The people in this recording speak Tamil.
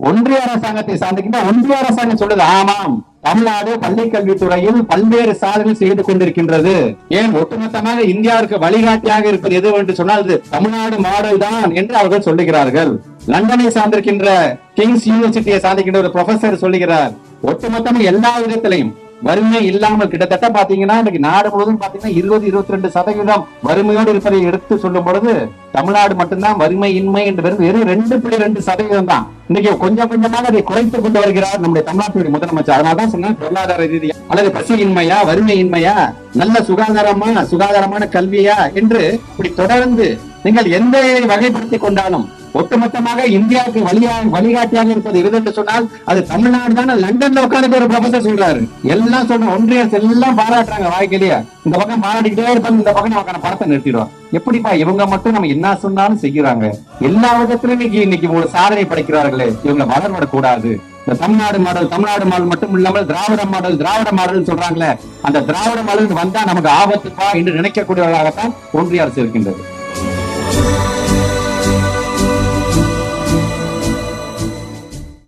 ஒன்றிய அரசாங்கத்தை சார்ந்திருக்கின்ற ஒன்றிய அரசாங்கம் சொல்லுது, ஆமாம் தமிழ்நாடு பள்ளி கல்வித்துறையில் பல்வேறு சாதனைகள் செய்து கொண்டிருக்கின்றது. ஏன் ஒட்டுமொத்தமாக இந்தியாவிற்கு வழிகாட்டியாக இருப்பது எது என்று சொன்னால் அது தமிழ்நாடு மாடல் தான் என்று அவர்கள் சொல்லுகிறார்கள். லண்டனை சார்ந்திருக்கின்ற கிங்ஸ் யூனிவர்சிட்டியை சார்ந்திருக்கின்ற ஒரு ப்ரொஃபசர் சொல்லுகிறார், ஒட்டுமொத்தமாக எல்லா விதத்திலையும் வறுமை இல்லாமல் கிட்டத்தட்ட பாத்தீங்கன்னா இன்னைக்கு நாடு முழுவதும் பாத்தீங்கன்னா 20-22% வறுமையோடு இருப்பதை எடுத்து சொல்லும் பொழுது தமிழ்நாடு மட்டும்தான் வறுமை இன்மை என்று வெறும் 2.2% தான். இன்னைக்கு கொஞ்சம் கொஞ்சமாக அதை குறைத்துக் கொண்டு வருகிறார் நம்முடைய தமிழ்நாட்டுடைய முதலமைச்சர். அதனால்தான் சொன்னா பொருளாதார ரீதியா அல்லது பசி இன்மையா வறுமை இன்மையா நல்ல சுகாதாரமான கல்வியா என்று இப்படி தொடர்ந்து நீங்கள் எந்த வகைப்படுத்திக் கொண்டாலும் ஒட்டுமொத்தமாக இந்தியாவுக்கு வழிகாட்டியாக இருப்பது எது என்று சொன்னால் அது தமிழ்நாடு தான். லண்டன்ல உட்கார்ந்து ஒரு ப்ரொஃபசர் சொல்றாரு, எல்லாம் சொல்ற ஒன்றிய அரசு எல்லாம் பாராட்டுறாங்க வாய்க்கிலேயே, இந்த பக்கம் பாராட்டிக்கிட்டே இருப்பாங்க, இந்த பக்கம் நமக்கான படத்தை நிறுத்திடுவோம். எப்படிப்பா இவங்க மட்டும் நம்ம என்ன சொன்னாலும் செய்யறாங்க, எல்லா விதத்திலும் இன்னைக்கு ஒரு சாதனை படைக்கிறார்களே, இவங்க வளர்விடக்கூடாது. இந்த தமிழ்நாடு மாடல் மட்டும் இல்லாமல் திராவிட மாடல் சொல்றாங்களே, அந்த திராவிட மாடல் வந்தா நமக்கு ஆபத்துப்பா என்று நினைக்கக்கூடியவர்களாகத்தான் ஒன்றிய அரசு இருக்கின்றது.